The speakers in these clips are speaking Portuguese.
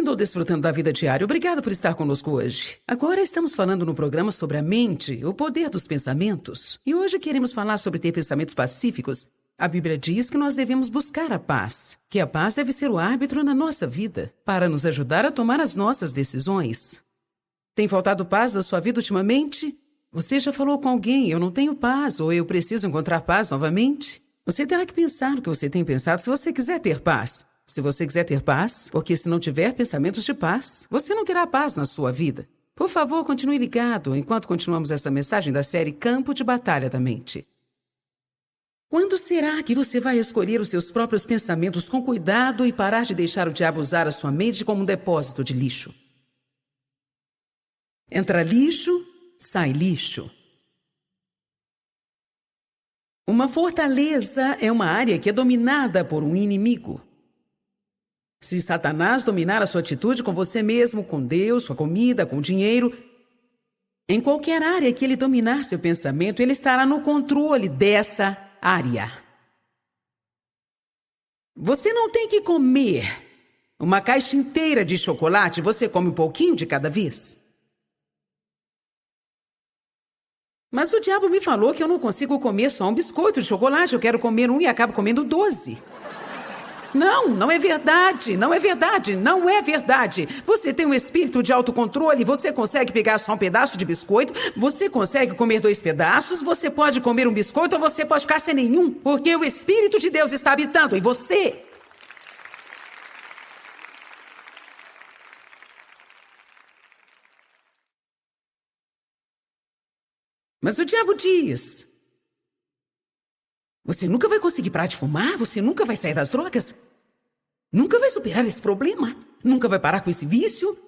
ouvindo ou desfrutando da vida diária, obrigado por estar conosco hoje. Agora estamos falando no programa sobre a mente, o poder dos pensamentos. E hoje queremos falar sobre ter pensamentos pacíficos. A Bíblia diz que nós devemos buscar a paz, que a paz deve ser o árbitro na nossa vida, para nos ajudar a tomar as nossas decisões. Tem faltado paz na sua vida ultimamente? Você já falou com alguém, eu não tenho paz, ou eu preciso encontrar paz novamente? Você terá que pensar no que você tem pensado se você quiser ter paz. Se você quiser ter paz, porque se não tiver pensamentos de paz, você não terá paz na sua vida. Por favor, continue ligado enquanto continuamos essa mensagem da série Campo de Batalha da Mente. Quando será que você vai escolher os seus próprios pensamentos com cuidado e parar de deixar o diabo usar a sua mente como um depósito de lixo? Entra lixo, sai lixo. Uma fortaleza é uma área que é dominada por um inimigo. Se Satanás dominar a sua atitude com você mesmo, com Deus, com a comida, com o dinheiro, em qualquer área que ele dominar seu pensamento, ele estará no controle dessa área. Você não tem que comer uma caixa inteira de chocolate, você come um pouquinho de cada vez. Mas o diabo me falou que eu não consigo comer só um biscoito de chocolate, eu quero comer um e acabo comendo 12. Não é verdade, não é verdade, não é verdade. Você tem um espírito de autocontrole, você consegue pegar só um pedaço de biscoito, você consegue comer 2 pedaços, você pode comer um biscoito ou você pode ficar sem nenhum, porque o Espírito de Deus está habitando em você. Mas o diabo diz: você nunca vai conseguir parar de fumar, você nunca vai sair das drogas, nunca vai superar esse problema, nunca vai parar com esse vício,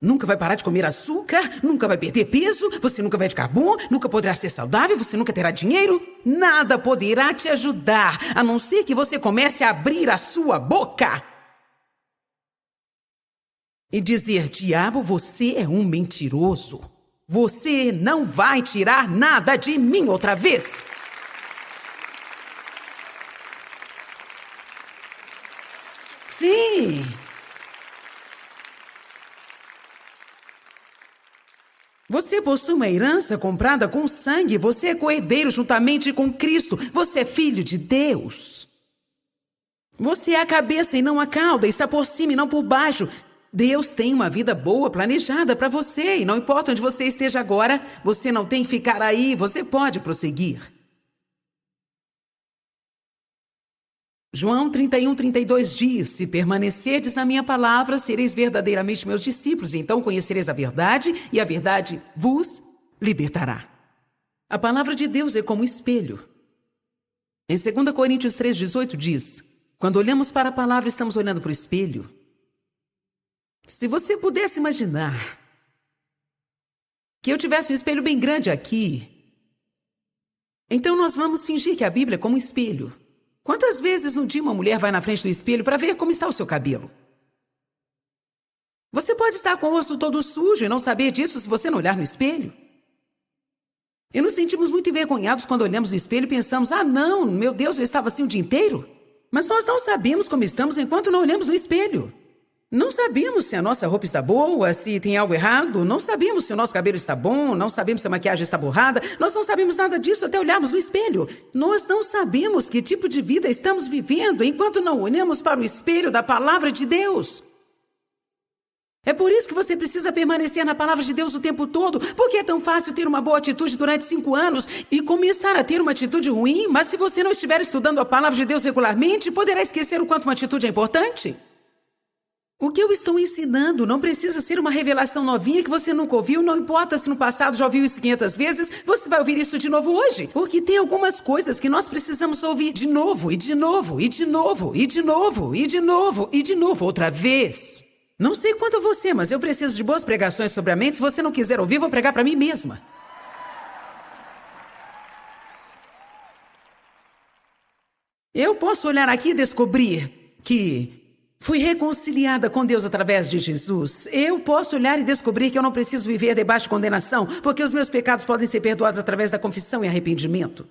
nunca vai parar de comer açúcar, nunca vai perder peso, você nunca vai ficar bom, nunca poderá ser saudável, você nunca terá dinheiro. Nada poderá te ajudar, a não ser que você comece a abrir a sua boca e dizer: diabo, você é um mentiroso. Você não vai tirar nada de mim outra vez. Sim. Você possui uma herança comprada com sangue. Você é coerdeiro juntamente com Cristo. Você é filho de Deus. Você é a cabeça e não a cauda. Está por cima e não por baixo. Deus tem uma vida boa, planejada para você. E não importa onde você esteja agora, você não tem que ficar aí. Você pode prosseguir. João 31:32 diz: se permanecerdes na minha palavra, sereis verdadeiramente meus discípulos, e então conhecereis a verdade, e a verdade vos libertará. A palavra de Deus é como um espelho. Em 2 Coríntios 3:18 diz: quando olhamos para a palavra, estamos olhando para o espelho. Se você pudesse imaginar que eu tivesse um espelho bem grande aqui, então nós vamos fingir que a Bíblia é como um espelho. Quantas vezes no dia uma mulher vai na frente do espelho para ver como está o seu cabelo? Você pode estar com o rosto todo sujo e não saber disso se você não olhar no espelho. E nos sentimos muito envergonhados quando olhamos no espelho e pensamos: ah, não, meu Deus, eu estava assim o dia inteiro. Mas nós não sabemos como estamos enquanto não olhamos no espelho. Não sabemos se a nossa roupa está boa, se tem algo errado. Não sabemos se o nosso cabelo está bom. Não sabemos se a maquiagem está borrada. Nós não sabemos nada disso até olharmos no espelho. Nós não sabemos que tipo de vida estamos vivendo enquanto não olhamos para o espelho da palavra de Deus. É por isso que você precisa permanecer na palavra de Deus o tempo todo. Porque é tão fácil ter uma boa atitude durante 5 anos e começar a ter uma atitude ruim. Mas se você não estiver estudando a palavra de Deus regularmente, poderá esquecer o quanto uma atitude é importante. O que eu estou ensinando não precisa ser uma revelação novinha que você nunca ouviu. Não importa se no passado já ouviu isso 500 vezes, você vai ouvir isso de novo hoje. Porque tem algumas coisas que nós precisamos ouvir de novo, e de novo, e de novo, e de novo, e de novo, e de novo, outra vez. Não sei quanto você, mas eu preciso de boas pregações sobre a mente. Se você não quiser ouvir, vou pregar para mim mesma. Eu posso olhar aqui e descobrir que fui reconciliada com Deus através de Jesus. Eu posso olhar e descobrir que eu não preciso viver debaixo de condenação, porque os meus pecados podem ser perdoados através da confissão e arrependimento.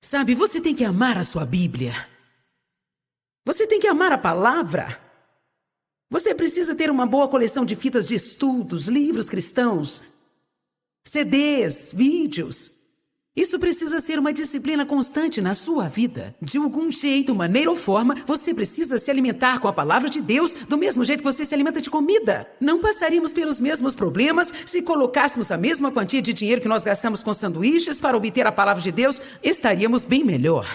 Sabe, você tem que amar a sua Bíblia. Você tem que amar a palavra. Você precisa ter uma boa coleção de fitas de estudos, livros cristãos, CDs, vídeos. Isso precisa ser uma disciplina constante na sua vida. De algum jeito, maneira ou forma, você precisa se alimentar com a palavra de Deus do mesmo jeito que você se alimenta de comida. Não passaríamos pelos mesmos problemas se colocássemos a mesma quantia de dinheiro que nós gastamos com sanduíches para obter a palavra de Deus. Estaríamos bem melhor.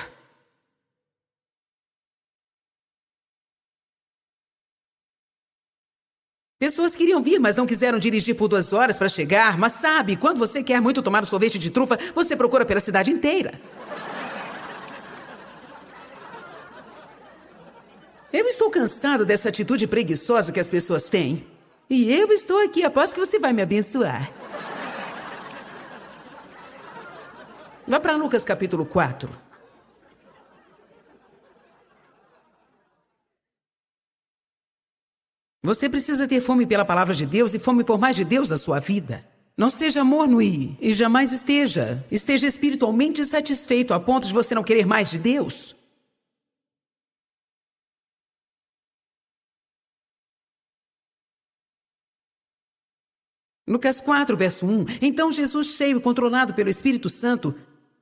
Pessoas queriam vir, mas não quiseram dirigir por 2 horas para chegar. Mas sabe, quando você quer muito tomar um sorvete de trufa, você procura pela cidade inteira. Eu estou cansado dessa atitude preguiçosa que as pessoas têm. E eu estou aqui, aposto que você vai me abençoar. Vá para Lucas capítulo 4. Você precisa ter fome pela palavra de Deus e fome por mais de Deus na sua vida. Não seja morno e jamais esteja. Esteja espiritualmente satisfeito a ponto de você não querer mais de Deus. Lucas 4, verso 1. Então Jesus, cheio e controlado pelo Espírito Santo,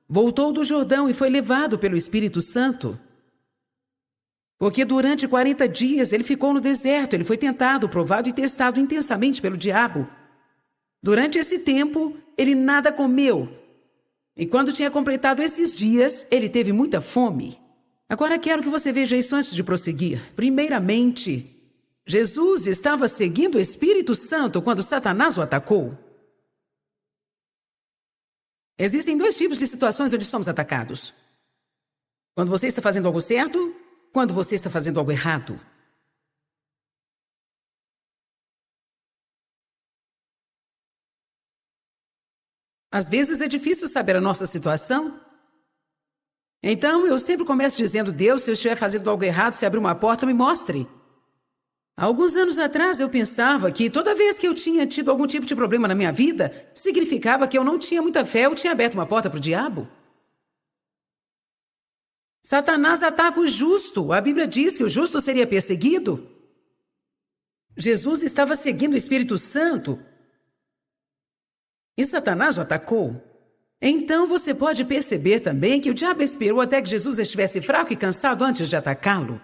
voltou do Jordão e foi levado pelo Espírito Santo. Porque durante 40 dias ele ficou no deserto, ele foi tentado, provado e testado intensamente pelo diabo. Durante esse tempo, ele nada comeu. E quando tinha completado esses dias, ele teve muita fome. Agora quero que você veja isso antes de prosseguir. Primeiramente, Jesus estava seguindo o Espírito Santo quando Satanás o atacou. Existem 2 tipos de situações onde somos atacados. Quando você está fazendo algo certo, quando você está fazendo algo errado. Às vezes é difícil saber a nossa situação. Então, eu sempre começo dizendo: Deus, se eu estiver fazendo algo errado, se abrir uma porta, me mostre. Há alguns anos atrás, eu pensava que toda vez que eu tinha tido algum tipo de problema na minha vida, significava que eu não tinha muita fé, eu tinha aberto uma porta para o diabo. Satanás ataca o justo. A Bíblia diz que o justo seria perseguido. Jesus estava seguindo o Espírito Santo e Satanás o atacou. Então você pode perceber também que o diabo esperou até que Jesus estivesse fraco e cansado antes de atacá-lo.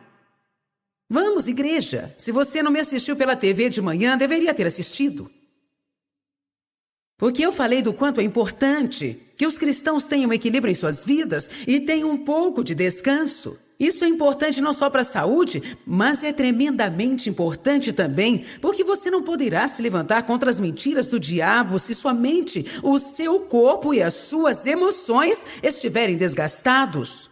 Vamos, igreja. Se você não me assistiu pela TV de manhã, deveria ter assistido. Porque eu falei do quanto é importante que os cristãos tenham equilíbrio em suas vidas e tenham um pouco de descanso. Isso é importante não só para a saúde, mas é tremendamente importante também porque você não poderá se levantar contra as mentiras do diabo se sua mente, o seu corpo e as suas emoções estiverem desgastados.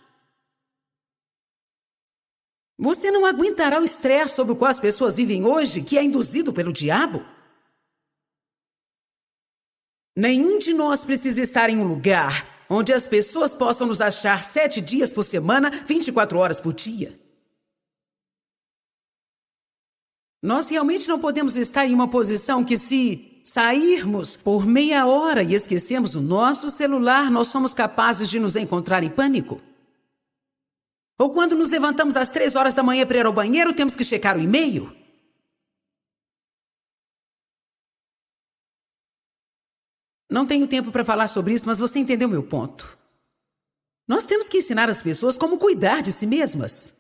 Você não aguentará o estresse sobre o qual as pessoas vivem hoje, que é induzido pelo diabo. Nenhum de nós precisa estar em um lugar onde as pessoas possam nos achar 7 dias por semana, 24 horas por dia. Nós realmente não podemos estar em uma posição que, se sairmos por meia hora e esquecemos o nosso celular, nós somos capazes de nos encontrar em pânico. Ou quando nos levantamos às 3 horas da manhã para ir ao banheiro, temos que checar o e-mail. Não tenho tempo para falar sobre isso, mas você entendeu meu ponto. Nós temos que ensinar as pessoas como cuidar de si mesmas.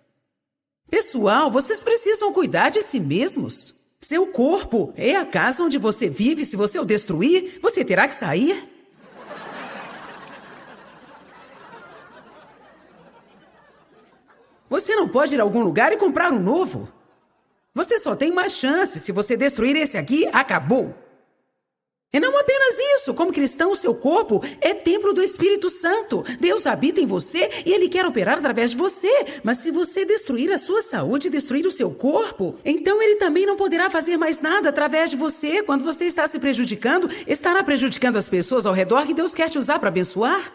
Pessoal, vocês precisam cuidar de si mesmos. Seu corpo é a casa onde você vive. Se você o destruir, você terá que sair. Você não pode ir a algum lugar e comprar um novo. Você só tem uma chance. Se você destruir esse aqui, acabou. E não apenas isso, como cristão, o seu corpo é templo do Espírito Santo. Deus habita em você e Ele quer operar através de você. Mas se você destruir a sua saúde e destruir o seu corpo, então Ele também não poderá fazer mais nada através de você. Quando você está se prejudicando, estará prejudicando as pessoas ao redor que Deus quer te usar para abençoar.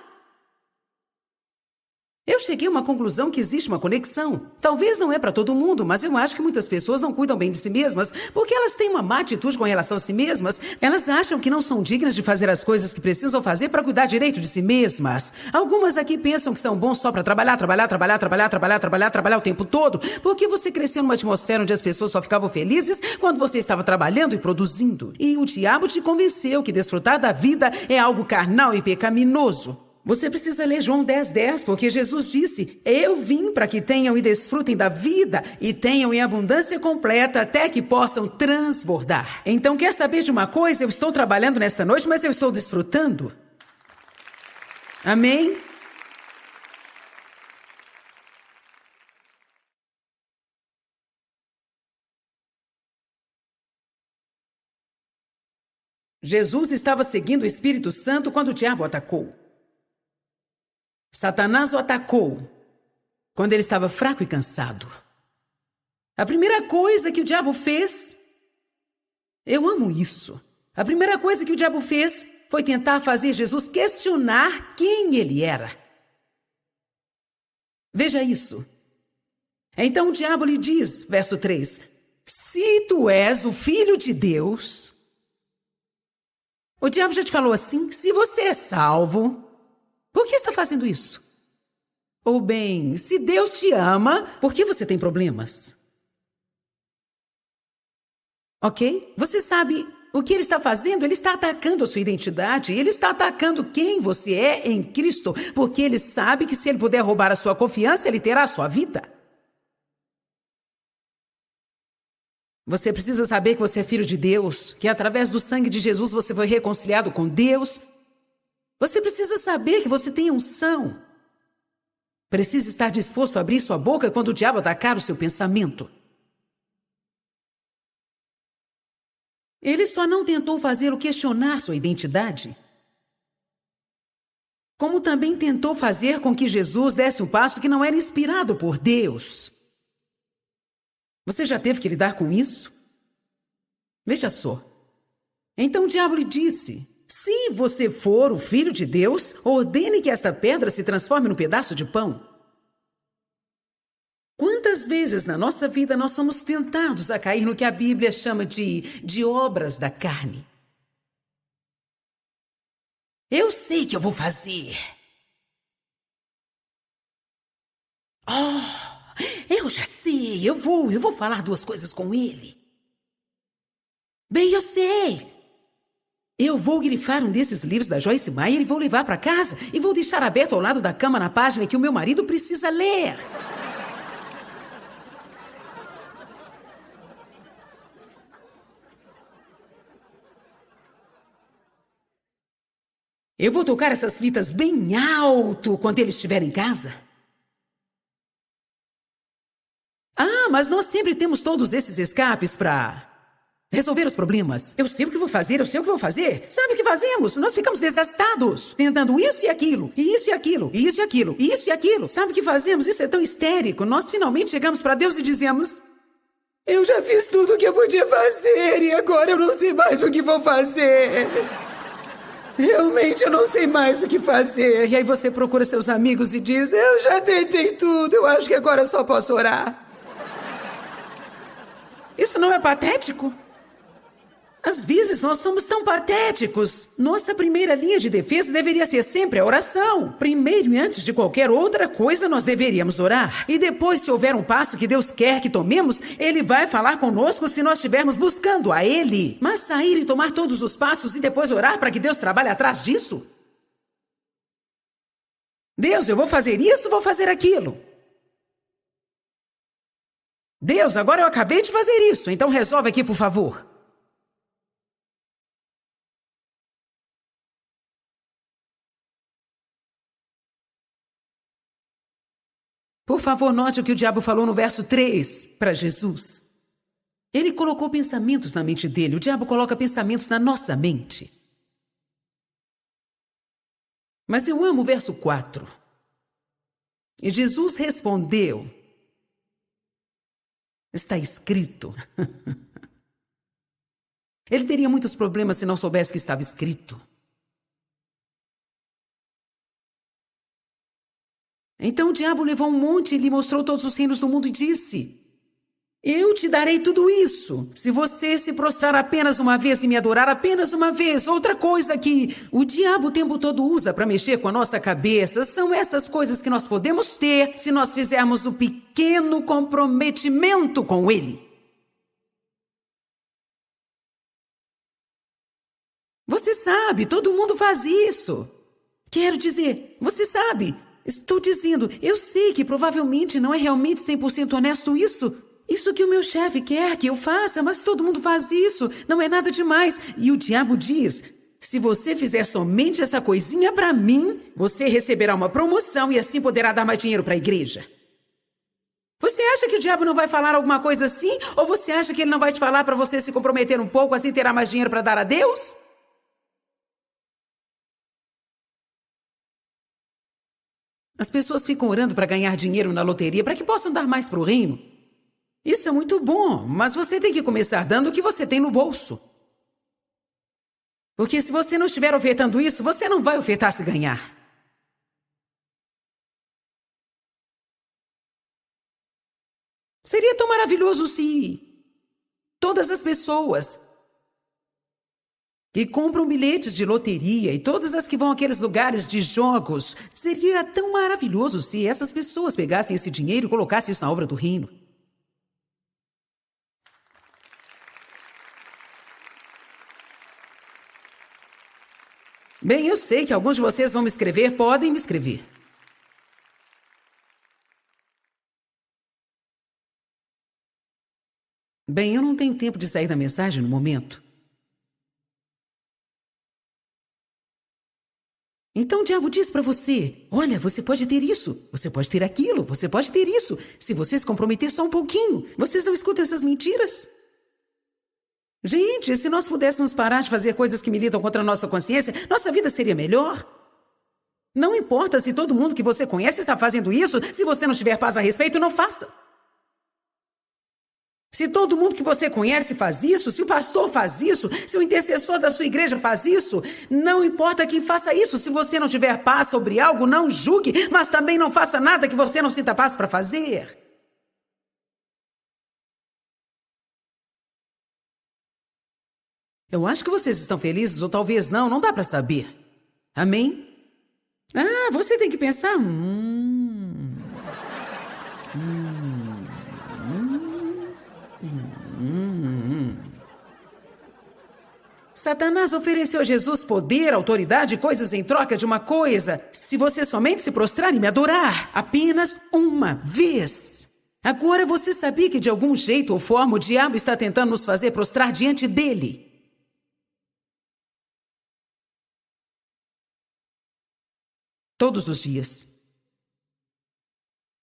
Eu cheguei a uma conclusão que existe uma conexão. Talvez não é para todo mundo, mas eu acho que muitas pessoas não cuidam bem de si mesmas porque elas têm uma má atitude com relação a si mesmas. Elas acham que não são dignas de fazer as coisas que precisam fazer para cuidar direito de si mesmas. Algumas aqui pensam que são bons só para trabalhar o tempo todo, porque você cresceu numa atmosfera onde as pessoas só ficavam felizes quando você estava trabalhando e produzindo. E o diabo te convenceu que desfrutar da vida é algo carnal e pecaminoso. Você precisa ler João 10:10, porque Jesus disse: eu vim para que tenham e desfrutem da vida e tenham em abundância completa até que possam transbordar. Então, quer saber de uma coisa? Eu estou trabalhando nesta noite, mas eu estou desfrutando. Amém? Jesus estava seguindo o Espírito Santo quando o diabo o atacou. Satanás o atacou quando ele estava fraco e cansado. A primeira coisa que o diabo fez, eu amo isso. A primeira coisa que o diabo fez foi tentar fazer Jesus questionar quem ele era. Veja isso. Então o diabo lhe diz, verso 3, se tu és o filho de Deus. O diabo já te falou assim, se você é salvo, por que está fazendo isso? Ou bem, se Deus te ama, por que você tem problemas? Ok? Você sabe o que ele está fazendo? Ele está atacando a sua identidade. Ele está atacando quem você é em Cristo. Porque ele sabe que se ele puder roubar a sua confiança, ele terá a sua vida. Você precisa saber que você é filho de Deus. Que através do sangue de Jesus você foi reconciliado com Deus. Você precisa saber que você tem unção. Precisa estar disposto a abrir sua boca quando o diabo atacar o seu pensamento. Ele só não tentou fazer o questionar sua identidade, como também tentou fazer com que Jesus desse um passo que não era inspirado por Deus. Você já teve que lidar com isso? Veja só. Então o diabo lhe disse: se você for o filho de Deus, ordene que esta pedra se transforme num pedaço de pão. Quantas vezes na nossa vida nós somos tentados a cair no que a Bíblia chama de obras da carne? Eu sei que eu vou fazer. Eu já sei, eu vou falar duas coisas com ele. Bem, eu sei. Eu vou grifar um desses livros da Joyce Meyer e vou levar para casa e vou deixar aberto ao lado da cama na página que o meu marido precisa ler. Eu vou tocar essas fitas bem alto quando ele estiver em casa. Mas nós sempre temos todos esses escapes para resolver os problemas. Eu sei o que vou fazer, eu sei o que vou fazer. Sabe o que fazemos? Nós ficamos desgastados, tentando isso e aquilo, e isso e aquilo, e isso e aquilo, e isso e aquilo. Sabe o que fazemos? Isso é tão histérico. Nós finalmente chegamos para Deus e dizemos: eu já fiz tudo o que eu podia fazer e agora eu não sei mais o que vou fazer. Realmente eu não sei mais o que fazer. E aí você procura seus amigos e diz: eu já tentei tudo, eu acho que agora só posso orar. Isso não é patético? Às vezes nós somos tão patéticos. Nossa primeira linha de defesa deveria ser sempre a oração. Primeiro e antes de qualquer outra coisa, nós deveríamos orar. E depois, se houver um passo que Deus quer que tomemos, Ele vai falar conosco se nós estivermos buscando a Ele. Mas sair e tomar todos os passos e depois orar para que Deus trabalhe atrás disso? Deus, eu vou fazer isso, vou fazer aquilo. Deus, agora eu acabei de fazer isso, então resolve aqui, por favor. Por favor, note o que o diabo falou no verso 3 para Jesus. Ele colocou pensamentos na mente dele. O diabo coloca pensamentos na nossa mente. Mas eu amo o verso 4. E Jesus respondeu: está escrito. Ele teria muitos problemas se não soubesse o que estava escrito. Então o diabo levou um monte e lhe mostrou todos os reinos do mundo e disse: eu te darei tudo isso, se você se prostrar apenas uma vez e me adorar apenas uma vez. Outra coisa que o diabo o tempo todo usa para mexer com a nossa cabeça são essas coisas que nós podemos ter se nós fizermos o pequeno comprometimento com ele. Você sabe, todo mundo faz isso. Quero dizer, você sabe, estou dizendo, eu sei que provavelmente não é realmente 100% honesto isso que o meu chefe quer que eu faça, mas todo mundo faz isso, não é nada demais. E o diabo diz: se você fizer somente essa coisinha para mim, você receberá uma promoção e assim poderá dar mais dinheiro para a igreja. Você acha que o diabo não vai falar alguma coisa assim? Ou você acha que ele não vai te falar para você se comprometer um pouco, assim terá mais dinheiro para dar a Deus? As pessoas ficam orando para ganhar dinheiro na loteria para que possam dar mais para o reino. Isso é muito bom, mas você tem que começar dando o que você tem no bolso. Porque se você não estiver ofertando isso, você não vai ofertar se ganhar. Seria tão maravilhoso se todas as pessoas que compram bilhetes de loteria e todas as que vão àqueles lugares de jogos, seria tão maravilhoso se essas pessoas pegassem esse dinheiro e colocassem isso na obra do reino. Bem, eu sei que alguns de vocês vão me escrever, podem me escrever. Bem, eu não tenho tempo de sair da mensagem no momento. Então o diabo diz para você: olha, você pode ter isso, você pode ter aquilo, você pode ter isso, se você se comprometer só um pouquinho. Vocês não escutam essas mentiras? Gente, se nós pudéssemos parar de fazer coisas que militam contra a nossa consciência, nossa vida seria melhor. Não importa se todo mundo que você conhece está fazendo isso, se você não tiver paz a respeito, não faça. Se todo mundo que você conhece faz isso, se o pastor faz isso, se o intercessor da sua igreja faz isso, não importa quem faça isso, se você não tiver paz sobre algo, não julgue, mas também não faça nada que você não sinta paz para fazer. Eu acho que vocês estão felizes, ou talvez não, não dá para saber. Amém? Ah, você tem que pensar. Satanás ofereceu a Jesus poder, autoridade e coisas em troca de uma coisa. Se você somente se prostrar e me adorar, apenas uma vez. Agora você sabia que de algum jeito ou forma o diabo está tentando nos fazer prostrar diante dele? Todos os dias.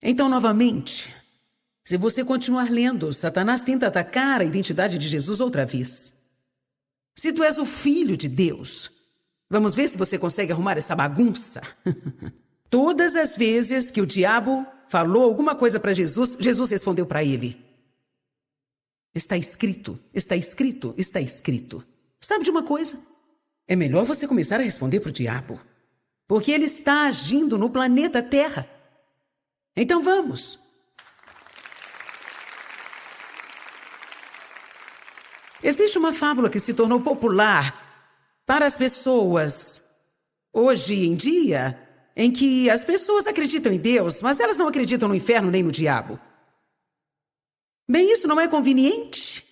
Então, novamente, se você continuar lendo, Satanás tenta atacar a identidade de Jesus outra vez. Se tu és o filho de Deus, vamos ver se você consegue arrumar essa bagunça. Todas as vezes que o diabo falou alguma coisa para Jesus, Jesus respondeu para ele: está escrito, está escrito, está escrito. Sabe de uma coisa? É melhor você começar a responder para o diabo. Porque ele está agindo no planeta Terra. Então vamos. Existe uma fábula que se tornou popular para as pessoas hoje em dia, em que as pessoas acreditam em Deus, mas elas não acreditam no inferno nem no diabo. Bem, isso não é conveniente?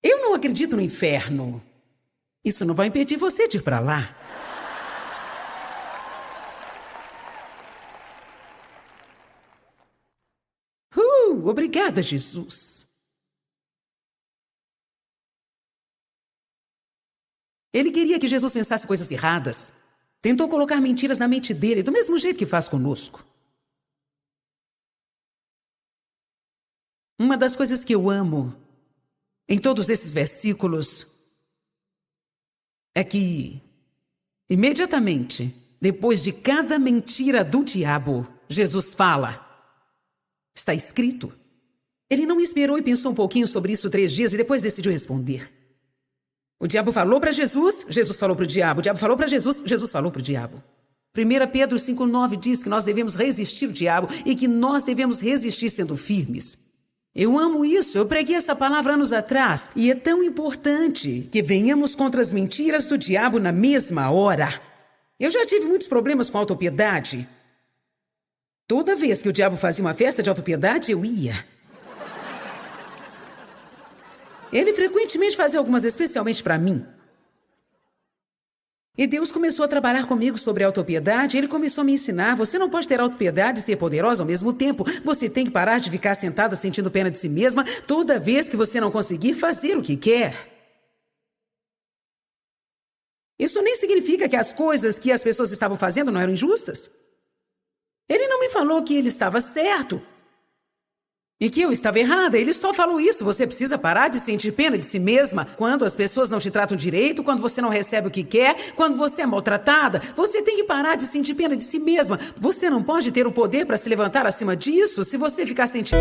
Eu não acredito no inferno. Isso não vai impedir você de ir para lá. Obrigada, Jesus. Ele queria que Jesus pensasse coisas erradas. Tentou colocar mentiras na mente dele, do mesmo jeito que faz conosco. Uma das coisas que eu amo em todos esses versículos é que, imediatamente, depois de cada mentira do diabo, Jesus fala: está escrito. Ele não esperou e pensou um pouquinho sobre isso 3 dias e depois decidiu responder. O diabo falou para Jesus, Jesus falou para o diabo. O diabo falou para Jesus, Jesus falou para o diabo. 1 Pedro 5,9 diz que nós devemos resistir o diabo e que nós devemos resistir sendo firmes. Eu amo isso, eu preguei essa palavra anos atrás e é tão importante que venhamos contra as mentiras do diabo na mesma hora. Eu já tive muitos problemas com autopiedade. Toda vez que o diabo fazia uma festa de autopiedade, eu ia. Ele frequentemente fazia algumas especialmente para mim. E Deus começou a trabalhar comigo sobre autopiedade. Ele começou a me ensinar. Você não pode ter autopiedade e ser poderosa ao mesmo tempo. Você tem que parar de ficar sentada sentindo pena de si mesma toda vez que você não conseguir fazer o que quer. Isso nem significa que as coisas que as pessoas estavam fazendo não eram injustas. Ele não me falou que ele estava certo e que eu estava errada. Ele só falou isso. Você precisa parar de sentir pena de si mesma quando as pessoas não te tratam direito, quando você não recebe o que quer, quando você é maltratada. Você tem que parar de sentir pena de si mesma. Você não pode ter o poder para se levantar acima disso se você ficar sentindo...